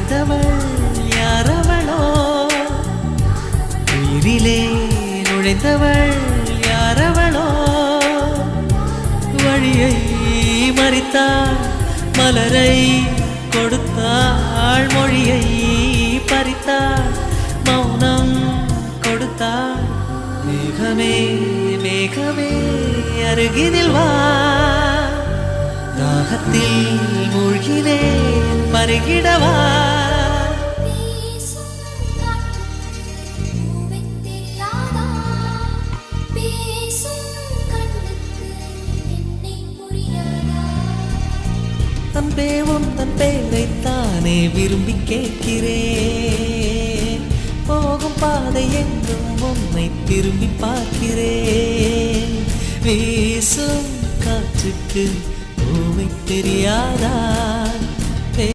நுழைந்தவள் யாரவளோ உயிரிலே நுழைந்தவள் யாரவளோ வழியை மறித்தாள் மலரை கொடுத்தாள் மொழியை பறித்தாள் மௌனம் கொடுத்தாள் மேகமே மேகமே அருகினில் வா தாகத்தில் மூழ்கினேன் பருகிடவா அன்பே உந்தன் பேரைத்தானே விரும்பி கேட்கிறேன் போகும் பாதை எங்கும் உன்னை திரும்பி பார்க்கிறேன் வீசும் காற்றுக்கு பூமி தெரியாதா